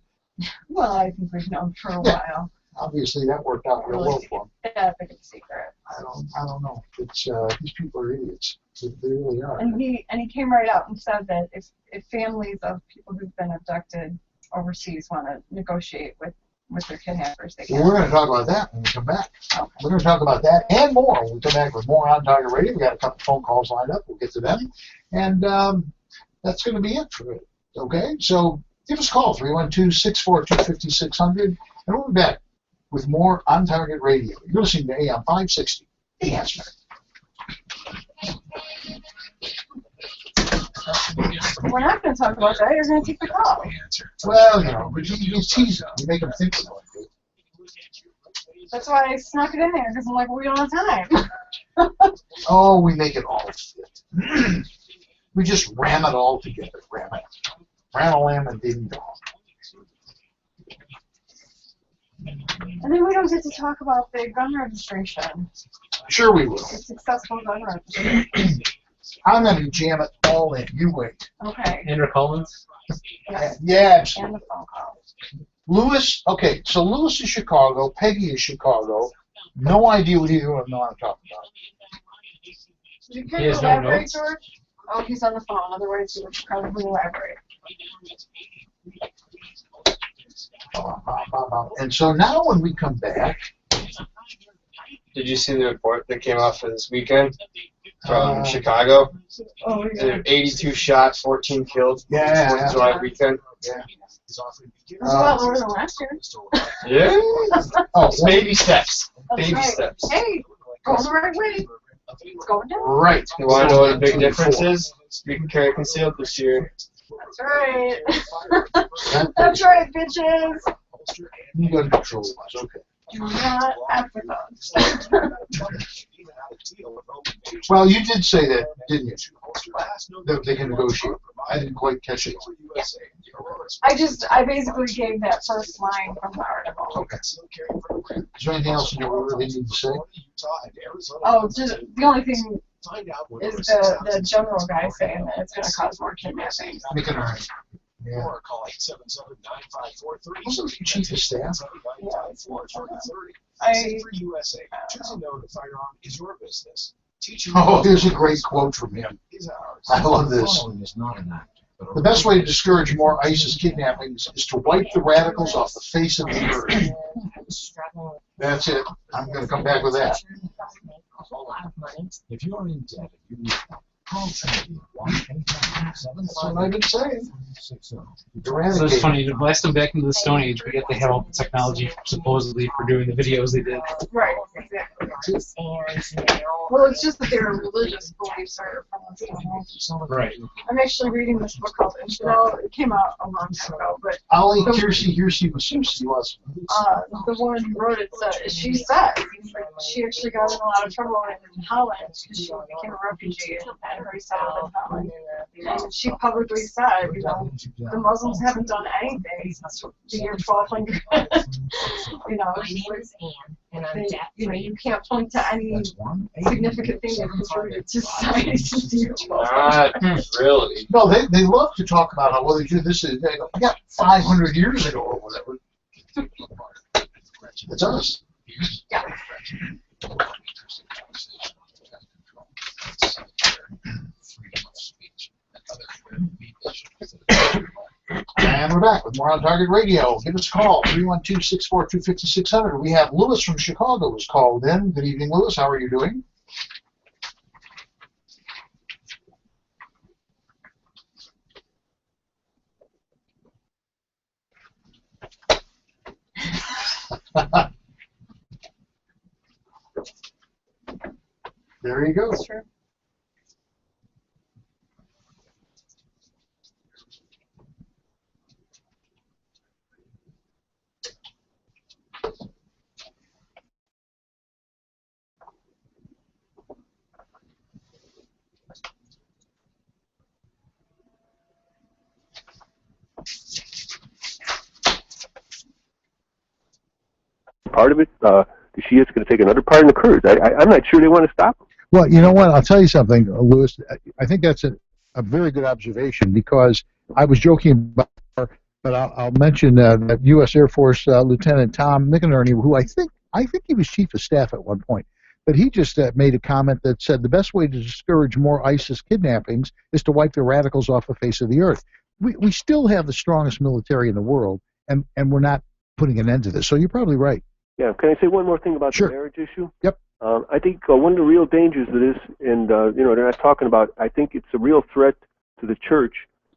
Well, I think we've known for a while. Obviously, that worked out real well for him. Yeah, I think it's a secret. I don't know. It's these people are idiots. They really are. And he came right out and said that if families of people who've been abducted overseas want to negotiate with their kidnappers, they can. Well, we're going to talk about that when we come back. Okay. We're going to talk about that and more when we come back with more On Target Radio. We got a couple phone calls lined up. We'll get to them, and that's going to be it for it. Okay, so give us a call 312-642-5600, and we'll be back with more On Target Radio. You're listening to AM560 The Answer. We're not going to talk about that. You're going to take the call. Well, you tease them. You make them think about it. That's why I snuck it in there, because I'm like, we don't have time. Oh, we make it all fit. We just ram it all together. Ram it. Ram-a-lam and ding-dong. And then we don't get to talk about the gun registration. Sure we will. The successful gun registration. I'm going to jam it all in. You wait. Okay. Andrew Collins? Yeah. And the phone call. Lewis, okay, so Lewis is Chicago, Peggy is Chicago. No idea what either of them know I'm talking about. You can elaborate, George? Oh, he's on the phone. Otherwise, he would probably elaborate. And so now when we come back... Did you see the report that came out for this weekend from Chicago? Oh, yeah. 82 shot, 14 killed. Yeah. 4th of July weekend. Yeah. It was a lot lower than last year. Yeah. Oh, baby steps. That's Baby right. steps. Hey, going the right way. It's going down. Right. You want to know what the big difference is? You can carry concealed this year. That's right. That's right, bitches. You got to control it. Okay. Do not afterthoughts. Well, you did say that, didn't you? That they can negotiate. I didn't quite catch it. I basically gave that first line from the article. Okay. Is there anything else in your order they need to say? Oh, just the only thing is the general guy saying that it's going to cause more kidnapping. Make it right. Yeah. Also, the chief of staff. Oh, here's a great quote from him. I love this. The best way to discourage more ISIS kidnappings is to wipe the radicals off the face of the earth. That's it. I'm going to come back with that. If you are indebted, you need help. Call Trinity. That's what I've been saying. So it's funny, to blast them back into the Stone Age, but yet they have all the technology supposedly for doing the videos they did. Right, exactly. And now. Well, it's just that their religious beliefs are from. Right. I'm actually reading this book called Infidel. It came out a long time ago, but Ollie, here she was Susie was. the woman who wrote it said she said she actually got in a lot of trouble in Holland because she became a refugee and resettled in Holland. And she publicly said, you know, the Muslims haven't done anything since the year 1200. You know, My name is Anne, and I'm debt you know, you can't point to any significant thing that contributed to society since the year 1200. Not really. No, they love to talk about how well they do this. They go, yeah, 500 years ago or whatever. It's us. Yeah. And we're back with more on Target Radio. Give us a call, 312-642-5600. We have Lewis from Chicago who's called in. Good evening, Lewis. How are you doing? There you go. That's true. Part of it, the Shias going to take another part in the Kurds. I'm not sure they want to stop them. Well, you know what? I'll tell you something, Lewis. I think that's a very good observation because I was joking about her, but I'll mention that U.S. Air Force Lieutenant Tom McInerney, who I think he was chief of staff at one point, but he just made a comment that said the best way to discourage more ISIS kidnappings is to wipe the radicals off the face of the earth. We still have the strongest military in the world, and we're not putting an end to this. So you're probably right. Yeah, can I say one more thing about Sure. the marriage issue? Yep. I think one of the real dangers of this, and they're not talking about, I think it's a real threat to the church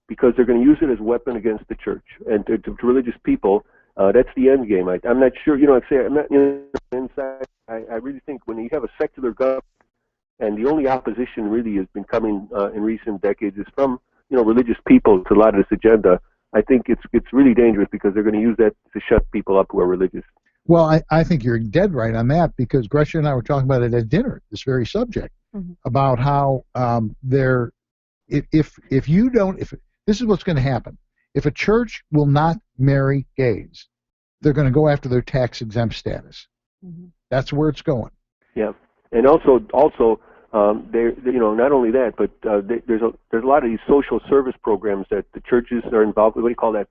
because they're going to use it as a weapon against the church and to religious people. That's the end game. I'm not sure, like I say, I'm not inside. I really think when you have a secular government and the only opposition really has been coming in recent decades is from, religious people to a lot of this agenda, I think it's really dangerous because they're going to use that to shut people up who are religious. Well, I think you're dead right on that because Gretchen and I were talking about it at dinner, this very subject, about how if this is what's going to happen. If a church will not marry gays, they're going to go after their tax-exempt status. That's where it's going. Yeah, and also, not only that, but there's a lot of these social service programs that the churches are involved with. What do you call that?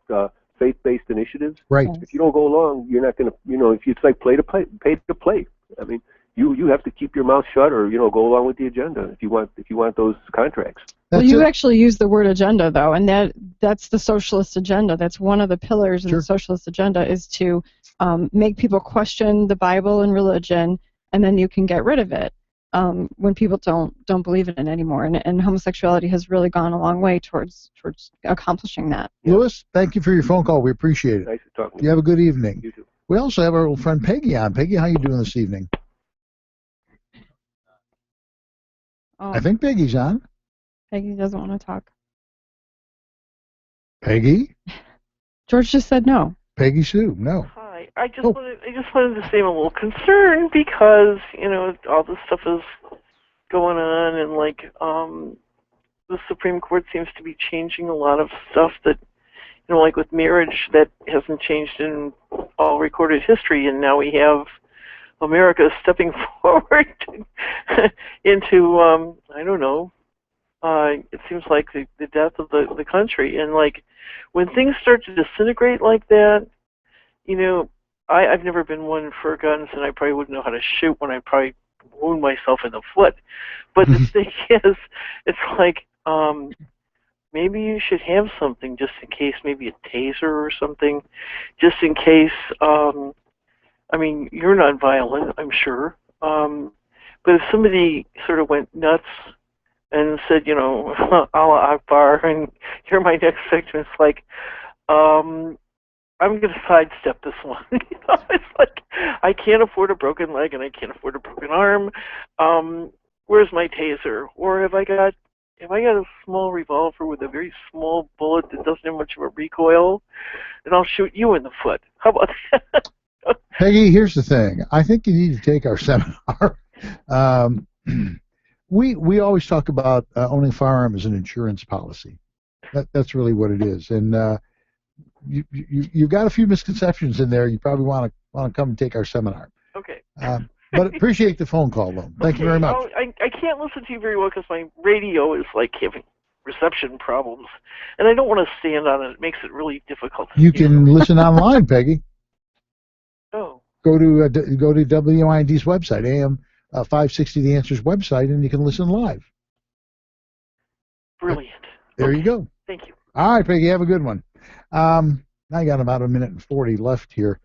Faith-based initiatives. Right. If you don't go along, you're not going to, if it's like pay to play. I mean, you have to keep your mouth shut or go along with the agenda if you want those contracts. Well, you actually use the word agenda though, and that's the socialist agenda. That's one of the pillars in the socialist agenda is to make people question the Bible and religion, and then you can get rid of it when people don't believe in it anymore. And homosexuality has really gone a long way towards accomplishing that. Lewis, thank you for your phone call. We appreciate it. Nice to talk to you. You have a good evening. You too. We also have our old friend Peggy on. Peggy, how you doing this evening? I think Peggy's on. Peggy doesn't want to talk. Peggy? George just said no. Peggy Sue, no. Hi. I just wanted to say I'm a little concerned because, all this stuff is going on and the Supreme Court seems to be changing a lot of stuff that, like with marriage that hasn't changed in all recorded history, and now we have America stepping forward into, I don't know, it seems like the death of the country. And when things start to disintegrate like that, I've never been one for guns, and I probably wouldn't know how to shoot when I probably wound myself in the foot. But the thing is, it's maybe you should have something just in case, maybe a taser or something, just in case. I mean, you're not violent, I'm sure. But if somebody sort of went nuts and said, Allah Akbar, and you're my next victim, it's I I'm going to sidestep this one. It's like, I can't afford a broken leg and I can't afford a broken arm. Where's my taser? Or have I got a small revolver with a very small bullet that doesn't have much of a recoil, and I'll shoot you in the foot. How about that? Peggy, here's the thing. I think you need to take our seminar. We always talk about owning a firearm as an insurance policy. That's really what it is. And you've got a few misconceptions in there. You probably want to come and take our seminar. Okay. But appreciate the phone call, though. Thank you very much. Oh, I can't listen to you very well because my radio is like having reception problems, and I don't want to stand on it. It makes it really difficult. You can listen online, Peggy. Oh. Go to WIND's website, AM560 The Answer's website, and you can listen live. Brilliant. There you go. Thank you. All right, Peggy, have a good one. I got about 1 minute and 40 left here.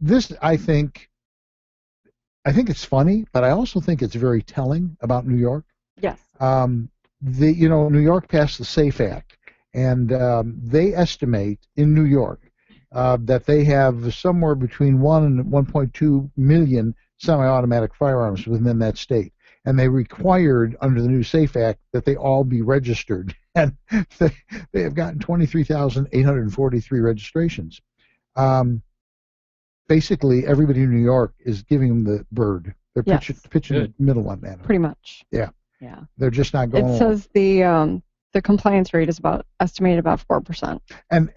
This, I think it's funny, but I also think it's very telling about New York. Yes. New York passed the SAFE Act, and they estimate in New York that they have somewhere between 1 and 1.2 million semi-automatic firearms within that state. And they required, under the new SAFE Act, that they all be registered. And they have gotten 23,843 registrations. Basically, everybody in New York is giving them the bird. They're pitching the middle one, man. Pretty much. Yeah. Yeah. They're just not going. It says the compliance rate is estimated about 4%. And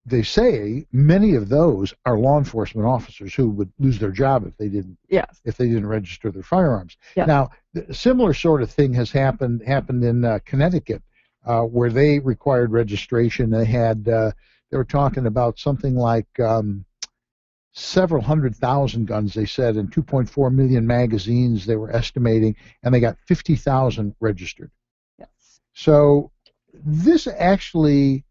they say many of those are law enforcement officers who would lose their job if they didn't. Yes. If they didn't register their firearms. Yes. Now, a similar sort of thing has happened in Connecticut, where they required registration. They were talking about something like several 100,000 guns, they said, and 2.4 million magazines they were estimating, and they got 50,000 registered. Yes. So this actually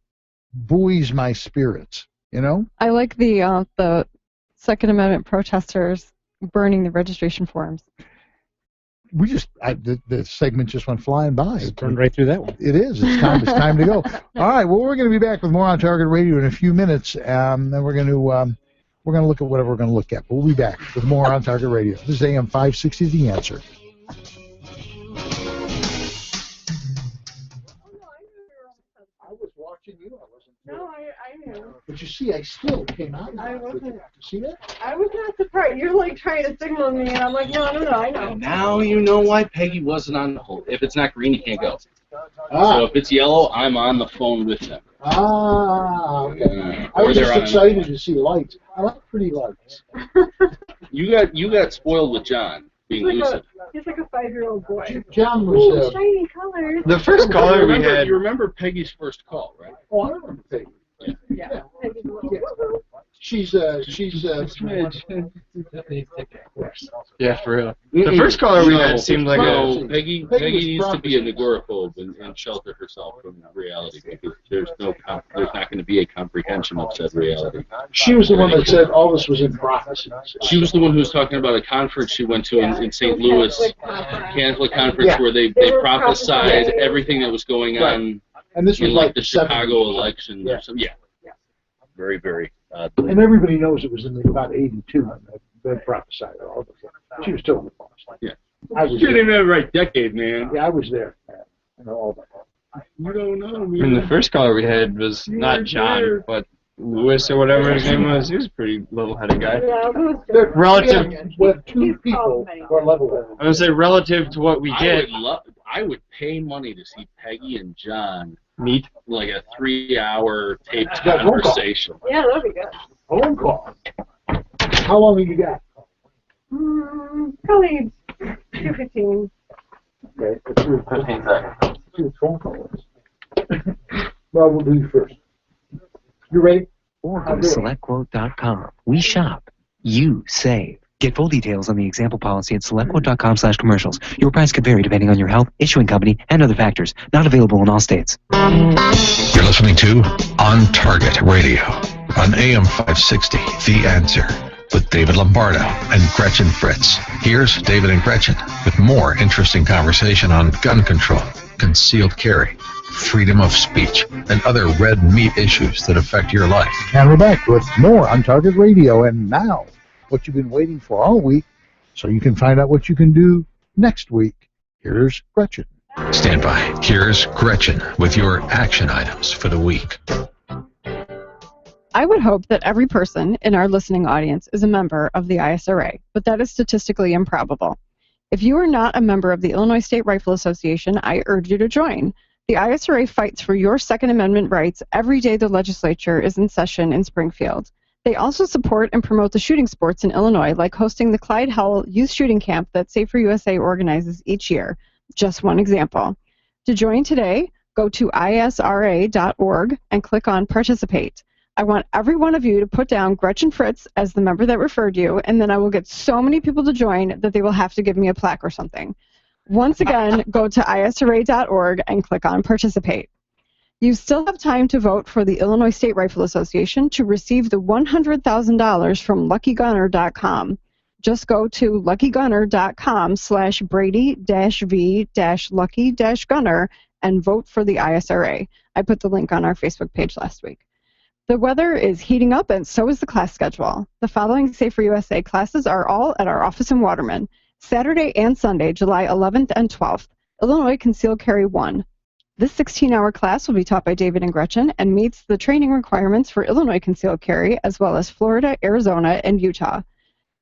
buoys my spirits, you know? I like the Second Amendment protesters burning the registration forms. The segment just went flying by. Just turned right through that one. It is. It's time to go. All right. Well, we're going to be back with more on Target Radio in a few minutes. Then we're going to look at whatever we're going to look at. But we'll be back with more on Target Radio. This is AM560 The Answer. I was watching you. I wasn't. No, I knew. But you see, I still came out. I wasn't. See that? I was not surprised. You're like trying to signal me, and I'm like, no, I know. And now you know why Peggy wasn't on the hold. If it's not green, you can't go. Ah. So if it's yellow, I'm on the phone with them. Ah, okay. I was just excited to see lights. I like pretty lights. You got spoiled with John being lucid. He's like a 5-year-old boy. John was shiny colors. The first caller we had. You remember Peggy's first call, right? Oh, I remember Peggy. Yeah. She's Yeah, for real. The first caller we had seemed like Peggy needs to be an agoraphobe and shelter herself from reality because there's not going to be a comprehension of said reality. She was the one that said all this was in prophecy. She was the one who was talking about a conference she went to in St. Louis, Catholic conference, where they prophesied everything that was going on. And this was in like the Chicago election or something. Yeah. Very, very. And everybody knows it was in about 82 that prophesied all of it. She was totally false. Yeah. I was You didn't have the right decade, man. Yeah, I was there. I know all about that. You don't know, man. I mean, the first caller we had was not John, but Lewis or whatever his name was. He was a pretty level-headed guy. Relative. With two people who are level-headed. I would say relative to what we get. I would pay money to see Peggy and John meet like a 3-hour taped conversation. Yeah, that'd be good. Phone call. How long have you got? Probably 2:15. Okay, 15 seconds. Two phone calls. Well, we'll do you first. You ready? Or go to SelectQuote.com. We shop. You save. Get full details on the example policy at SelectQuote.com/commercials. Your price could vary depending on your health, issuing company, and other factors. Not available in all states. You're listening to On Target Radio on AM560 The Answer with David Lombardo and Gretchen Fritz. Here's David and Gretchen with more interesting conversation on gun control, concealed carry, freedom of speech, and other red meat issues that affect your life. And we're back with more on Target Radio. And now, what you've been waiting for all week, so you can find out what you can do next week. Here's Gretchen. Stand by. Here's Gretchen with your action items for the week. I would hope that every person in our listening audience is a member of the ISRA, but that is statistically improbable. If you are not a member of the Illinois State Rifle Association, I urge you to join. The ISRA fights for your Second Amendment rights every day the legislature is in session in Springfield. They also support and promote the shooting sports in Illinois, like hosting the Clyde Howell Youth Shooting Camp that Safer USA organizes each year. Just one example. To join today, go to isra.org and click on Participate. I want every one of you to put down Gretchen Fritz as the member that referred you, and then I will get so many people to join that they will have to give me a plaque or something. Once again, go to isra.org and click on Participate. You still have time to vote for the Illinois State Rifle Association to receive the $100,000 from LuckyGunner.com. Just go to LuckyGunner.com/Brady-V-Lucky-Gunner and vote for the ISRA. I put the link on our Facebook page last week. The weather is heating up, and so is the class schedule. The following Safer USA classes are all at our office in Waterman. Saturday and Sunday, July 11th and 12th, Illinois Concealed Carry 1. This 16-hour class will be taught by David and Gretchen and meets the training requirements for Illinois Concealed Carry, as well as Florida, Arizona, and Utah.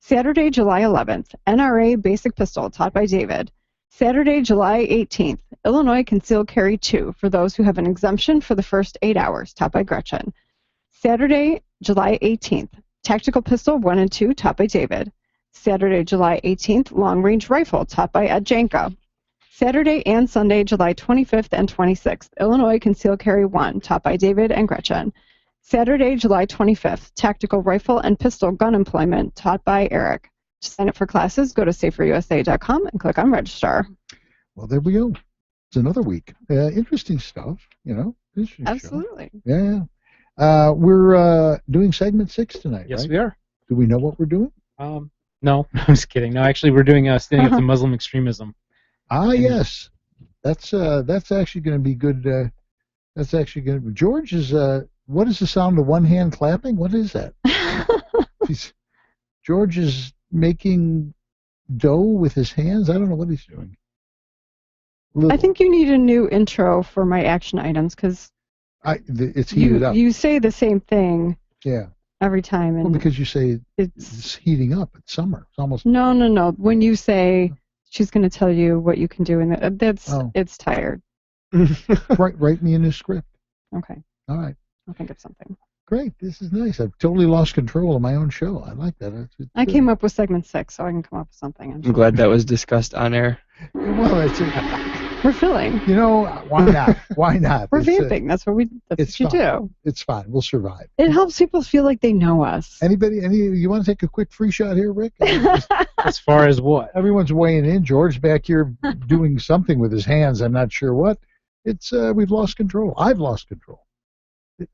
Saturday, July 11th, NRA Basic Pistol, taught by David. Saturday, July 18th, Illinois Concealed Carry 2, for those who have an exemption for the first 8 hours, taught by Gretchen. Saturday, July 18th, Tactical Pistol 1 and 2, taught by David. Saturday, July 18th, Long Range Rifle, taught by Ed Janka. Saturday and Sunday, July 25th and 26th, Illinois Concealed Carry 1, taught by David and Gretchen. Saturday, July 25th, Tactical Rifle and Pistol Gun Employment, taught by Eric. To sign up for classes, go to saferusa.com and click on Register. Well, there we go. It's another week. Interesting stuff, you know. Absolutely. Show. Yeah. We're doing segment 6 tonight, Yes, right? we are. Do we know what we're doing? No, I'm just kidding. No, actually, we're doing standing up to Muslim extremism. Yes. That's actually going to be good. That's actually going to be. George is. What is the sound of one hand clapping? What is that? George is making dough with his hands. I don't know what he's doing. I think you need a new intro for my action items because it's heated up. You say the same thing. Yeah. Every time. And well, because you say it's heating up. It's summer. It's almost. No. When you say she's going to tell you what you can do, and it's tired. Write me a new script. Okay. All right. I'll think of something. Great. This is nice. I've totally lost control of my own show. I like that. I came up with segment 6, so I can come up with something. I'm glad that was discussed on air. Well, we're filling. You know, why not? Why not? We're vamping. That's what you do. It's fine. We'll survive. It helps people feel like they know us. You want to take a quick free shot here, Rick? As far as what? Everyone's weighing in. George back here doing something with his hands. I'm not sure what. It's we've lost control. I've lost control.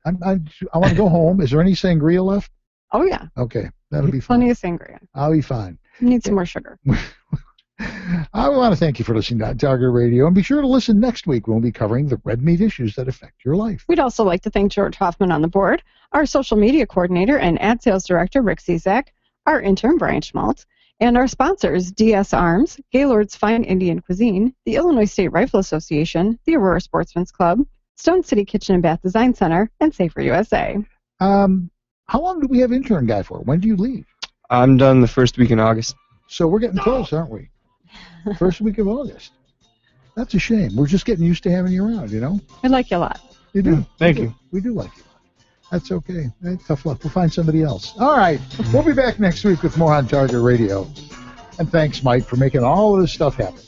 I want to go home. Is there any sangria left? Oh, yeah. Okay. That'll be fine. Plenty of sangria. I'll be fine. You need some more sugar. I want to thank you for listening to Target Radio, and be sure to listen next week when we'll be covering the red meat issues that affect your life. We'd also like to thank George Hoffman on the board, our social media coordinator and ad sales director, Rick Cizak, our intern, Brian Schmaltz, and our sponsors, DS Arms, Gaylord's Fine Indian Cuisine, the Illinois State Rifle Association, the Aurora Sportsman's Club, Stone City Kitchen and Bath Design Center, and Safer USA. How long do we have intern guy for? When do you leave? I'm done the first week in August. So we're getting close, aren't we? First week of August. That's a shame. We're just getting used to having you around, you know? I like you a lot. You do. Thank you. We do like you a lot. That's okay. Tough luck. We'll find somebody else. All right. We'll be back next week with more on Target Radio. And thanks, Mike, for making all of this stuff happen.